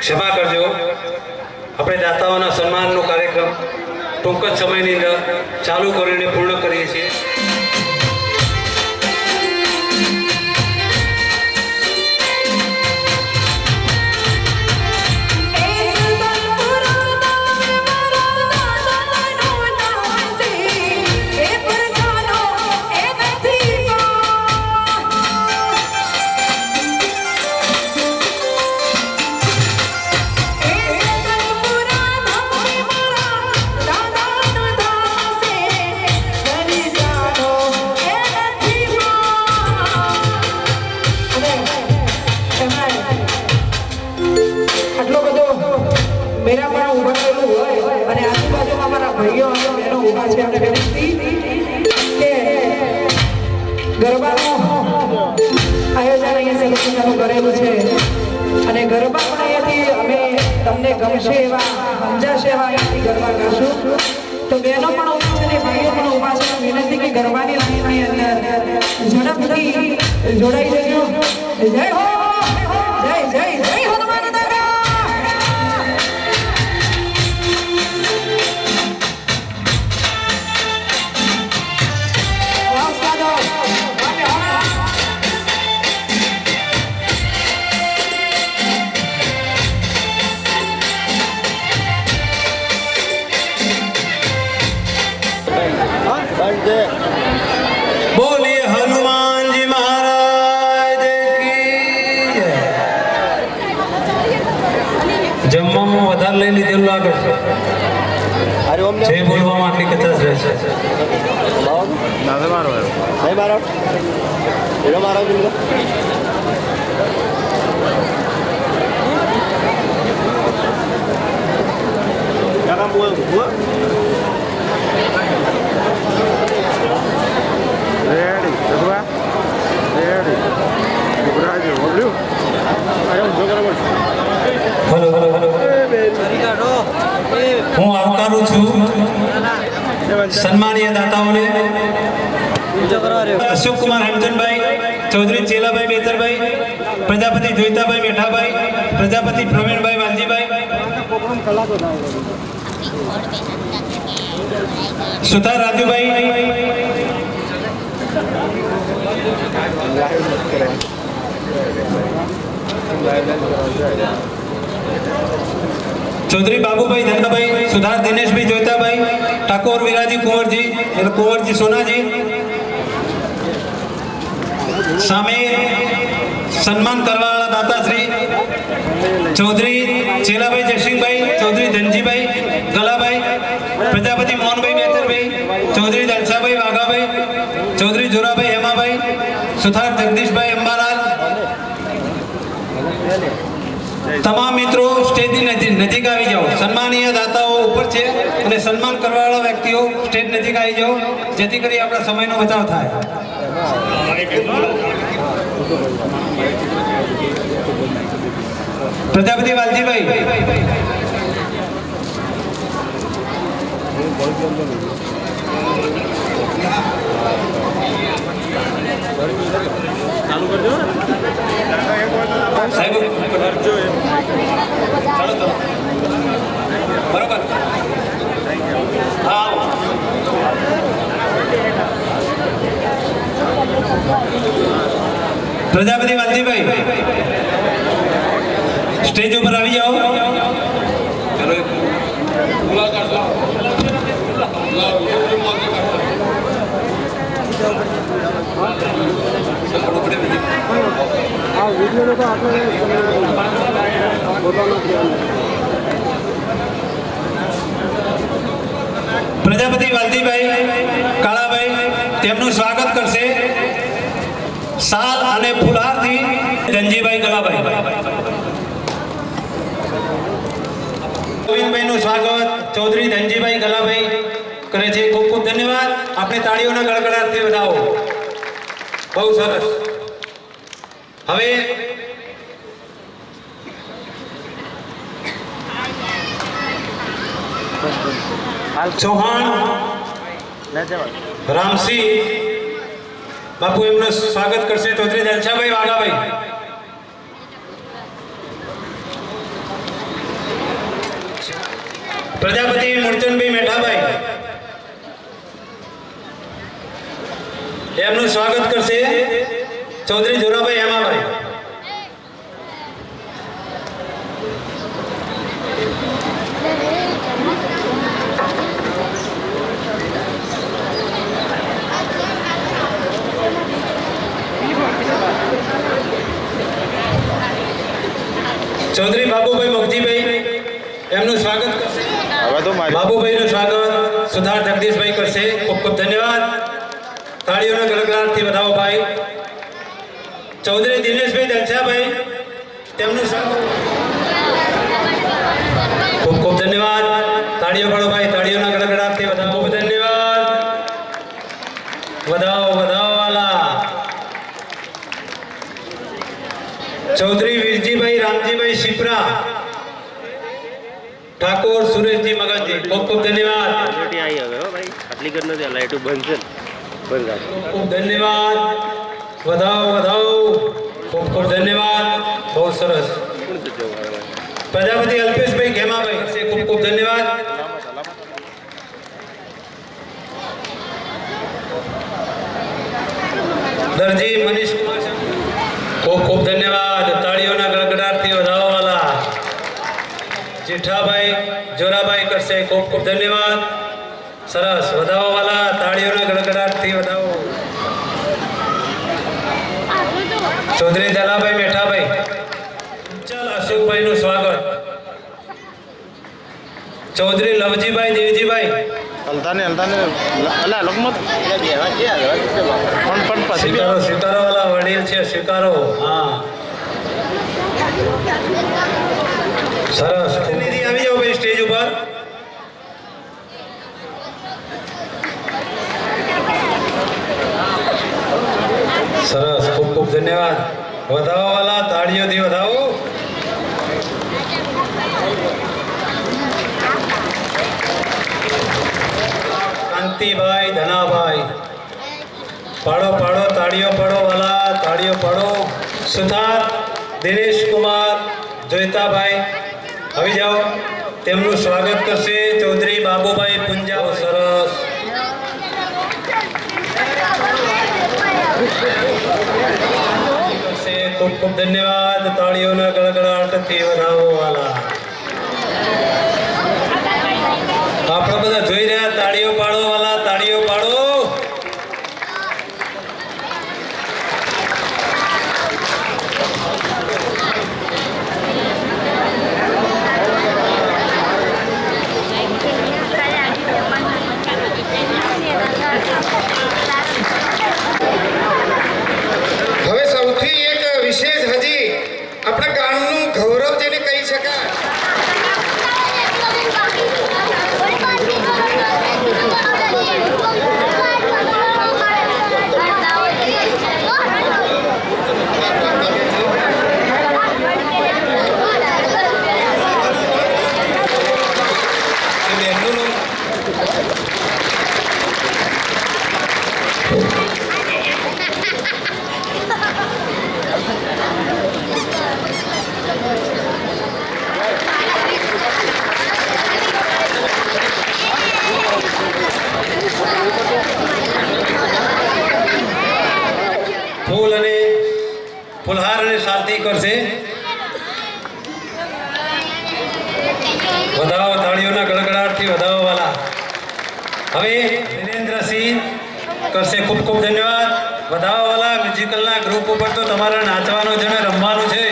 क्षमा करजो। अपने दाताओना सन्माननो कार्यक्रम टूंक ज समयनी अंदर चालू करीने पूर्ण करीए छीए। मेरा बड़ा उभा करेलू होय અને આજુબાજુમાં મારા ભાઈઓ અને બહેનો ઊભા છે અને વિનંતી કે ગરબાનું આયોજન અહીંયા સેલિબ્રેશન કરેલું છે અને ગરબા પણ અહીંયાથી અમે તમને ગમશે એવા સમજાશે એવા અહીંયાથી ગરબા ગાશું। તો બહેનો પણ ઊભા છે અને ભાઈઓ પણ ઊભા છે। વિનંતી કે ગરબાની લાઈનની અંદર ઝડપથી જોડાઈ જજો। જય હો, જય જય જય હનુમાન દાદા। बोलिए हनुमान जी महाराज की जय। जमવામાં વધારે લઈ લીધેલું લાગે છે। જે બોલવામાં આટલી કચાશ રહે છે। નાસે મારો નહીં મારો એનો મારો બિલકુલ jangan buat ready kedua ready beraja boleh ayo જોગરા બોલ हेलो हेलो हेलो હું આવકારું છું સન્માનીય દાતાઓને અશોક કુમાર હેમચંદભાઈ ચૌધરી ચેલાભાઈ બેતરભાઈ પ્રજાપતિ જોઈતાભાઈ મેઠાભાઈ પ્રજાપતિ પ્રવીણભાઈ વાલજીભાઈ સુતાર રાજુભાઈ चौधरी बाबूभाई धंधाभाई सुधार दिनेश भाई जोईताभाई ठाकुर विराजी कुंवर जी सोना जी सामे सम्मान करवा वाला दाता श्री चौधरी चेलाभाई जयसिंह भाई चौधरी धनजी भाई गला भाई प्रजापति मोहन भाई मेहतर भाई चौधरी दलसा भाई वाघा भाई चौधरी जोरा भाई हेमा भाई सुथार जगदीश भाई अंबालाल तमाम मित्रों स्टेज नजीक आ जाओ। सम्मानीय दाताओं ऊपर है અને સન્માન કરવાવાળા વ્યક્તિઓ સ્ટેજ નજીક આવી જાઓ જેથી કરી આપણા સમયનો બચાવ થાય। પ્રજાપતિ વાલજીભાઈ ચાલુ કરજો સાહેબ કરજો ચાલો તો બરોબર હા પ્રજાપતિ વાલજીભાઈ સ્ટેજ ઉપર આવી જાઓ। ચલો મુલાકાત प्रजापति वालजीभाई काळाभाई તેમનું સ્વાગત કરશે સાલ અને ફૂલહારથી ધનજીભાઈ ગલાભાઈ ગોવિંદભાઈનું સ્વાગત ચૌધરી ધનજીભાઈ ગલાભાઈ કરે છે। ખૂબ ખૂબ ધન્યવાદ। આપણે તાળીઓના ગડગડાટથી વધાવો। બહુ સરસ। હવે चौहान रामसिंह बापू एमનું સ્વાગત કરશે चौधरी दलसाभाई वाघाभाई પ્રજાપતિ મૂળચંદભાઈ મેઠાભાઈ એમનું સ્વાગત કરશે ચૌધરી જોરાભાઈ હેમાભાઈ. ચૌધરી બાબુભાઈ મગજીભાઈ એમનું સ્વાગત કરશે. હવે તો મારી બાબુભાઈનું સ્વાગત સુધાર જગદીશભાઈ કરશે. ખૂબ ખૂબ ધન્યવાદ. તાળીઓના ગડગડાટથી વધાવો ભાઈ. ચૌધરી દિનેશભાઈ દલસાભાઈ તેમનું સ્વાગત. ખૂબ ખૂબ ધન્યવાદ. તાળીઓ પાડો ભાઈ. તાળીઓના ગડગડાટથી વધાવો. ખૂબ ધન્યવાદ. વધાવો વધાવો વાલા. ચૌધરી વીરજીભાઈ રામજીભાઈ શિપ્રા ઠાકોર સુરેશજી મગનજી ખૂબ ખૂબ ધન્યવાદ. આવી હવે હો ભાઈ આટલી કર નથી લાઈટો બંધ છે બંધ રાખ. ખૂબ ધન્યવાદ. વધાવો વધાવો. ખૂબ ખૂબ ધન્યવાદ. બહુ સરસ. કોણ છે જવા પ્રજાપતિ અલ્પેશભાઈ ઘેમાભાઈ છે. ખૂબ ખૂબ ધન્યવાદ. દરજી મનીષ કુમાર ખૂબ ખૂબ ધન્યવાદ. તાળીઓના ગડગડાટથી વધાવો વાલા. જેઠાભાઈ જોરાભાઈ કરશે. ખૂબ ખૂબ ધન્યવાદ. સરસ. વધાવો વાલા. તાળીઓના ગડગડાટથી વધાવો. ચૌધરી દલાભાઈ મેઠાભાઈ ચાલ અશોકભાઈનું સ્વાગત. ચૌધરી લવજીભાઈ દેવજીભાઈ હલતા ને અલા લગમત પણ પછી સ્વીકારો સ્વીકારો વાલા વડીલ છે. સ્વીકારો. હા સરસ. પ્રતિનિધિ આવી જાઓ ભાઈ સ્ટેજ ઉપર. સરસ. ખૂબ ખૂબ ધન્યવાદ. વધાવો વાલા. તાળીઓથી વધાવો. કાંતિભાઈ ધનાભાઈ પાડો પાડો. તાળીઓ પાડો વાલા. તાળીઓ પાડો. સુથાર દિનેશ કુમાર જોઈતાભાઈ આવી જાઓ. તેમનું સ્વાગત કરશે ચૌધરી બાબુભાઈ પુંજા. સરસ. કરશે. ખૂબ ખૂબ ધન્યવાદ. તાળીઓના ગળગળાટથી વધાવો વાલા. આપણે બધા જોઈ રહ્યા. તાળીઓ પાડો વાલા. તાળીઓ પાડો. હવે સૌથી એક વિશેષ હજી આપણા ગામનું ગૌરવ જેને કહી શકાય. ફૂલ અને ફુલહાર અને શાંતિ કરશે. વધાવો. તાળીઓના ગડગડાટથી વધાવો વાલા. હવે વિરેન્દ્રસિંહ કરશે. ખૂબ ખૂબ ધન્યવાદ. વધાવો વાલા. મ્યુઝિકલના ગ્રુપ ઉપર તો તમારે નાચવાનું છે ને રમવાનું છે.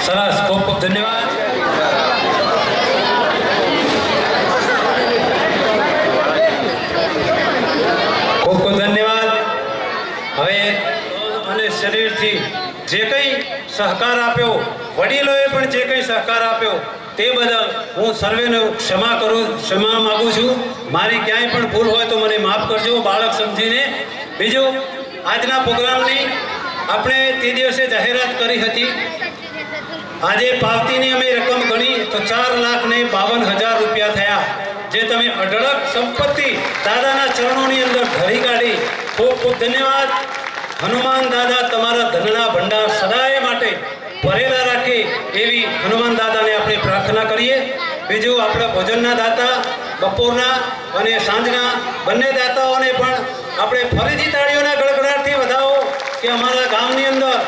સરસ. ખૂબ ખૂબ ધન્યવાદ. ખૂબ ખૂબ ધન્યવાદ. હવે અને શરીરથી જે કંઈ સહકાર આપ્યો, વડીલોએ પણ જે કંઈ સહકાર આપ્યો તે બદલ હું સર્વેને ક્ષમા માગું છું. મારી ક્યાંય પણ ભૂલ હોય તો મને માફ કરજો બાળક સમજીને. બીજું, આજના પ્રોગ્રામની આપણે તે દિવસે જાહેરાત કરી હતી. આજે પાવતીની અમે રકમ ગણી તો 4,52,000 રૂપિયા થયા, જે તમે અઢળક સંપત્તિ દાદાના ચરણોની અંદર ભરી કાઢી. ખૂબ ખૂબ ધન્યવાદ. હનુમાન દાદા તમારા ધનના ભંડાર સદાય માટે ભરેલા રાખે એવી હનુમાન દાદાને આપણે પ્રાર્થના કરીએ. બીજું આપણા ભોજનના દાતા બપોરના અને સાંજના બંને દાતાઓને પણ આપણે ફરીથી તાળીઓના ગડગડાટથી વધાવો કે અમારા ગામની અંદર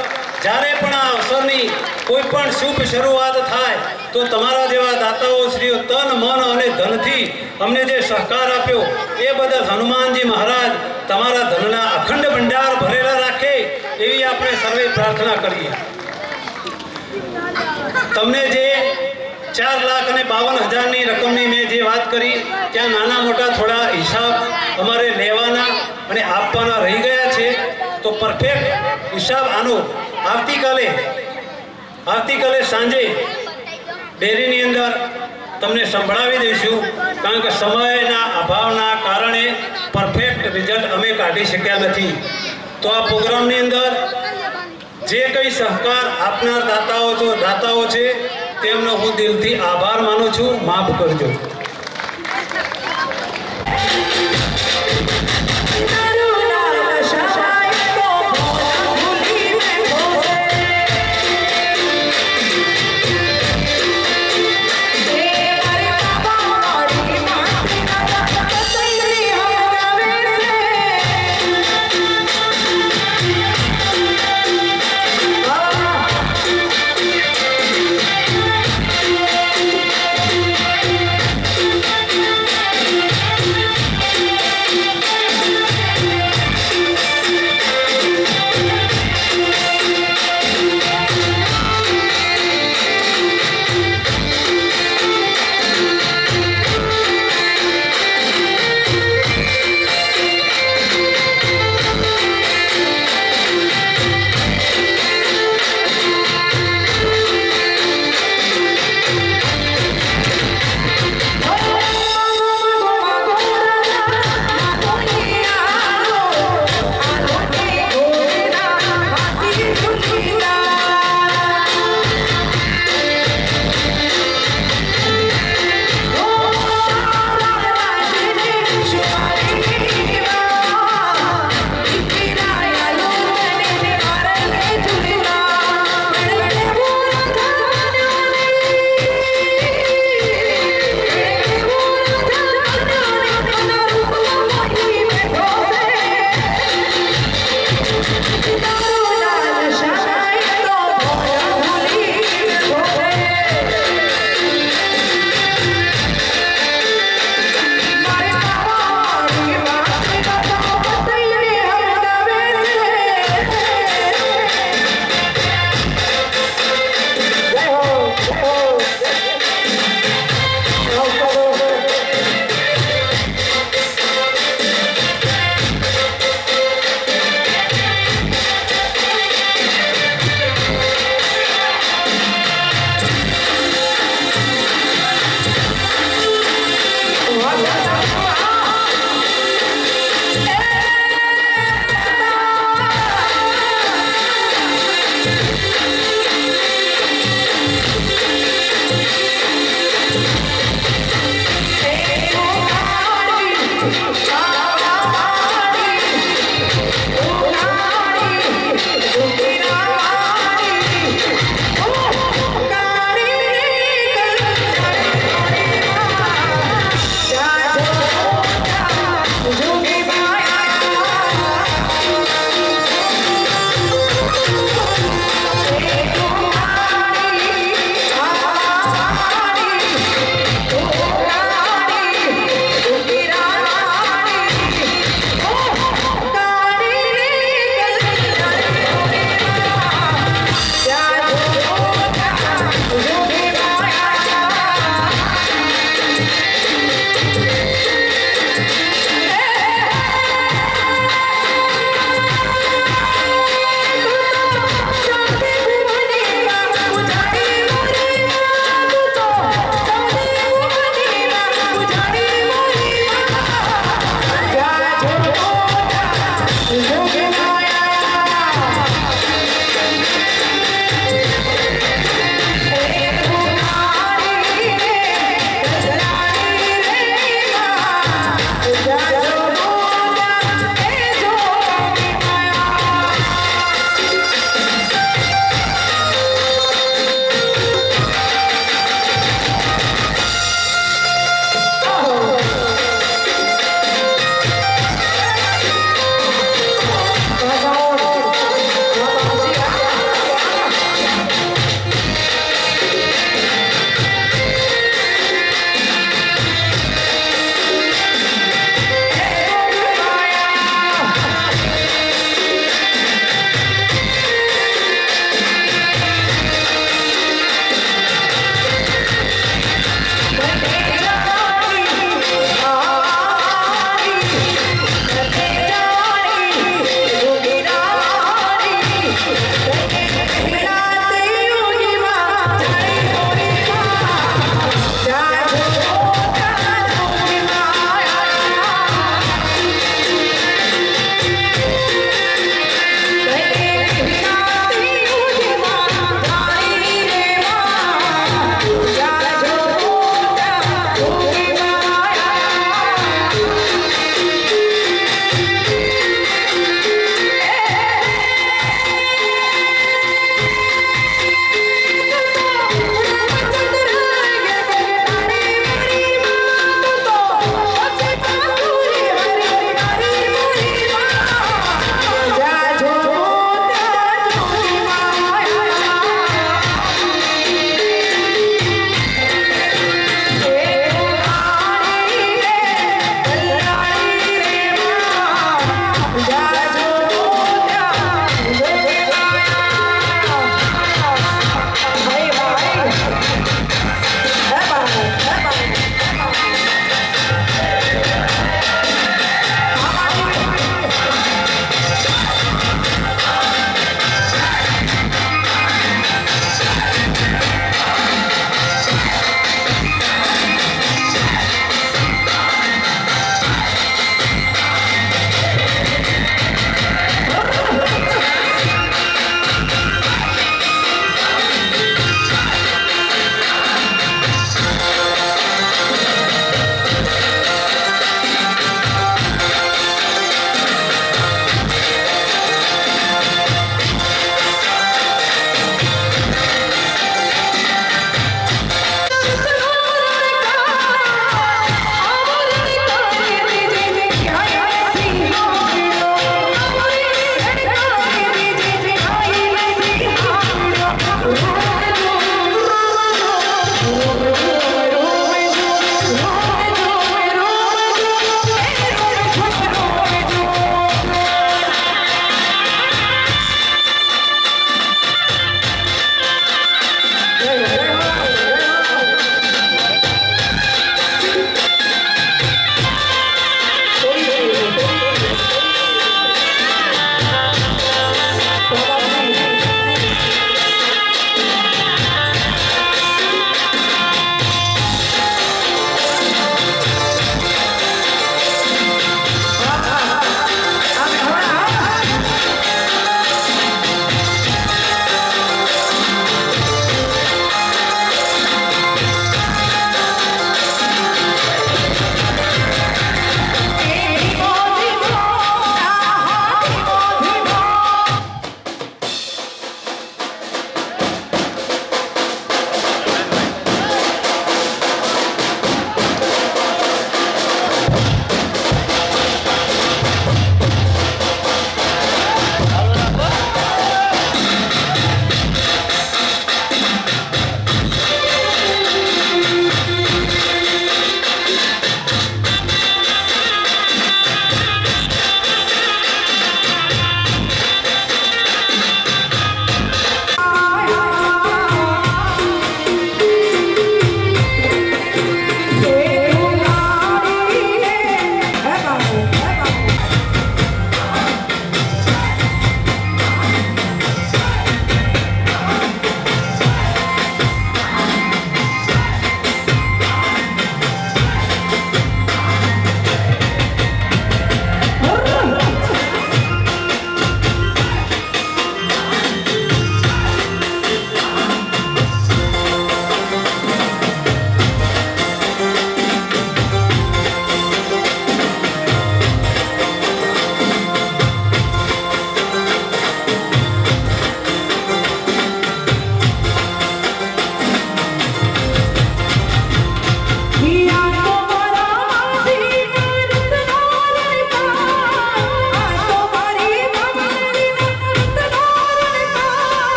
જ્યારે પણ આ અવસરની કોઈ પણ શુભ શરૂઆત થાય તો તમારા જેવા દાતાઓ શ્રીઓ તન મન અને ધનથી અમને જે સહકાર આપ્યો એ બદલ હનુમાનજી મહારાજ તમારા ધનના અખંડ ભંડાર ભરેલા રાખે એવી આપણે સર્વે પ્રાર્થના કરીએ. તમને જે 4,52,000ની રકમની મેં જે વાત કરી ત્યાં નાના મોટા થોડા હિસાબ અમારે લેવાના અને આપવાના રહી ગયા છે. તો પરફેક્ટ હિસાબ આનો આવતીકાલે સાંજે ડેરીની અંદર તમને સંભળાવી દઈશું, કારણ કે સમયના અભાવના કારણે પરફેક્ટ રિઝલ્ટ અમે કાઢી શક્યા નથી. તો આ પ્રોગ્રામની અંદર જે કંઈ સહકાર આપનાર દાતાઓ છે તેમનો હું દિલથી આભાર માનું છું. માફ કરજો.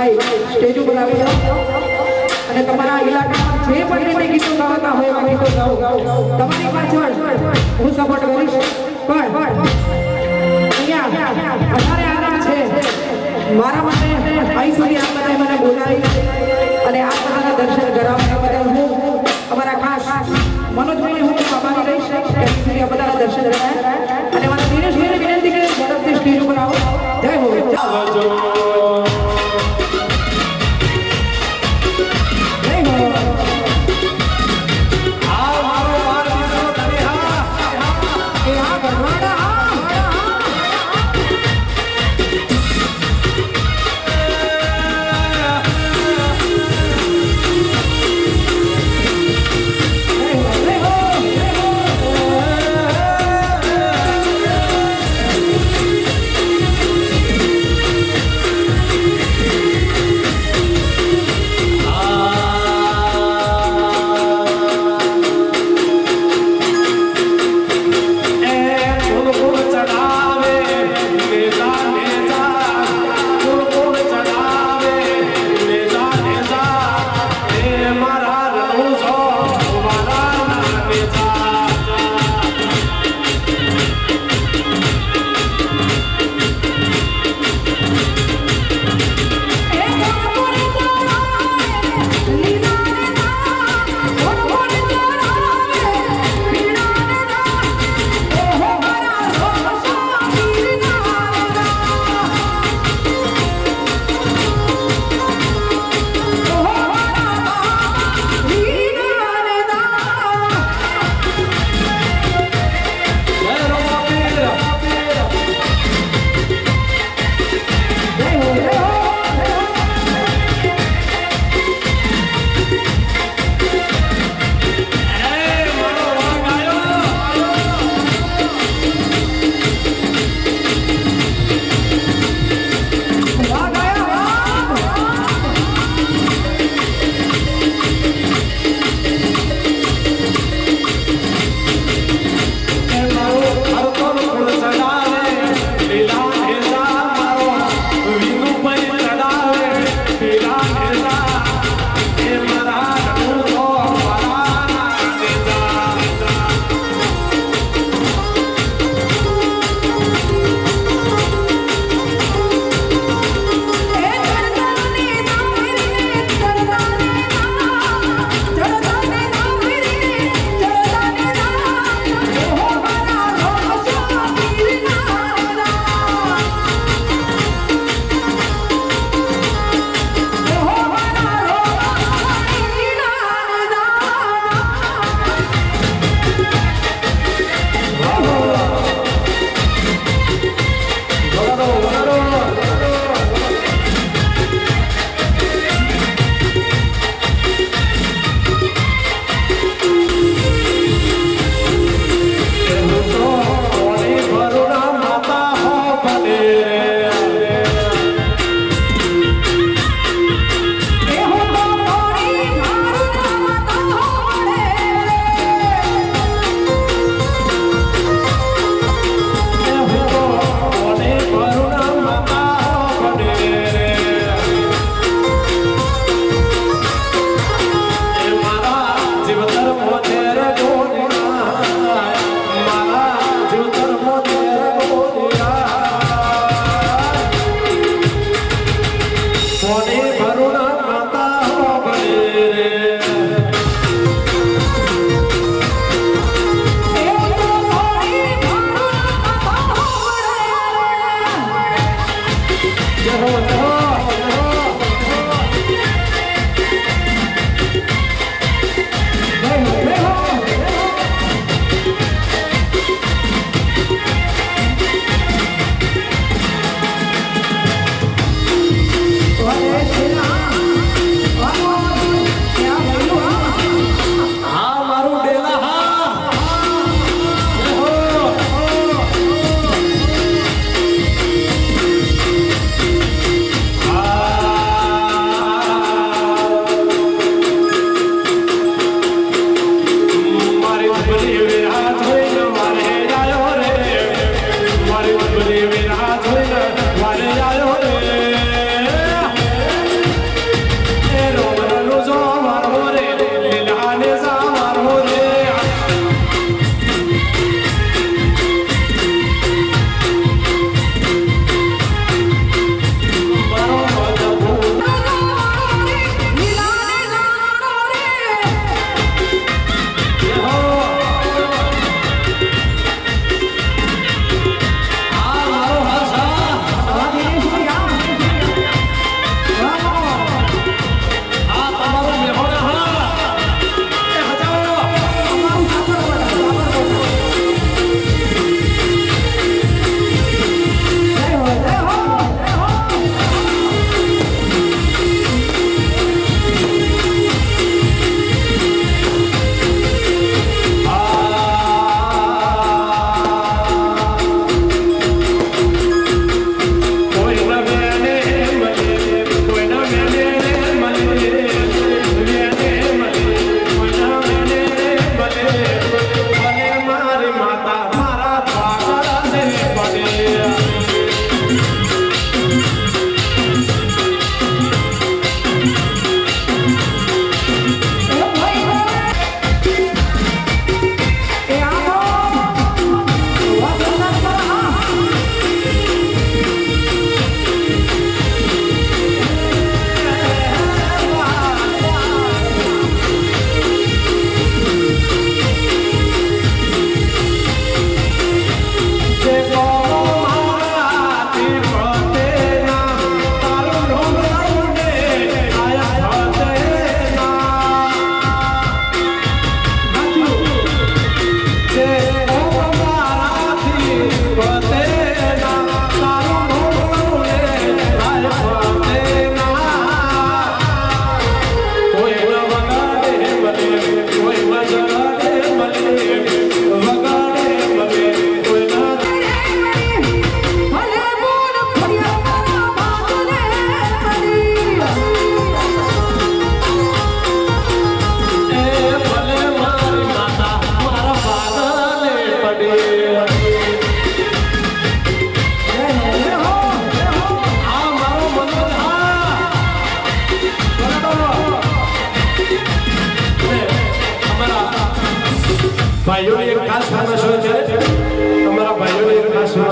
જયેશભાઈ સ્ટેજ ઉપર આવી જાઓ અને તમારા ઇલાકામાં જે પણ રીતે ગીતો ગાવાતા હોય આ ગીતો ગાઓ. તમારી પાછળ હું સપોર્ટ કરીશ. પણ અહીંયા વધારે આનંદ છે મારા માટે અહીં સુધી આ બધાએ મને બોલાવી અને આ બધાના દર્શન કરાવવા બદલ હું અમારા ખાસ મનોજભાઈને હું આભારી રહીશ કે અહીં સુધી આ બધાના દર્શન કરાયા અને મારા દિનેશભાઈને વિનંતી કરી ઝડપથી સ્ટેજ ઉપર આવો. જય હો.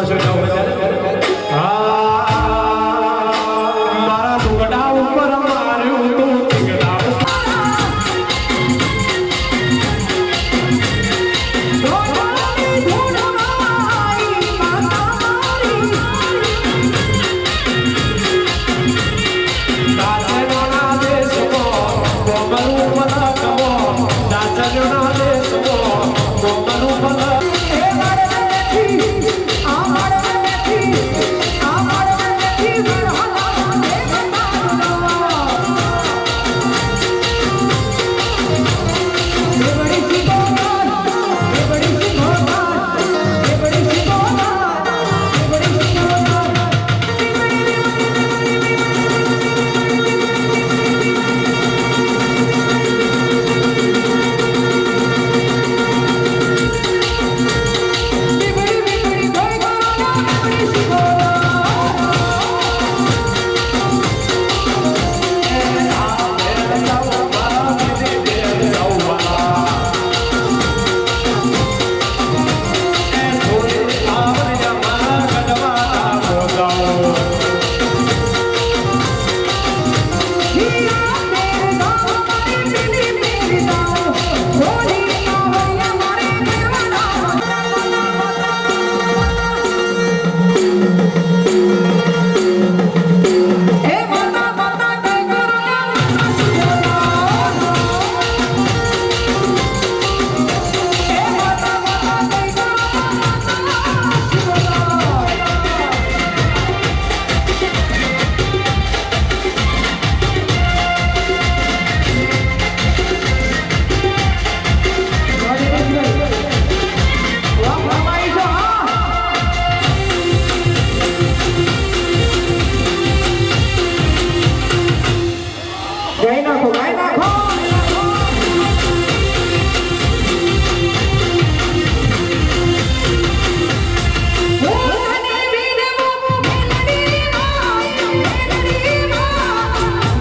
પાછળ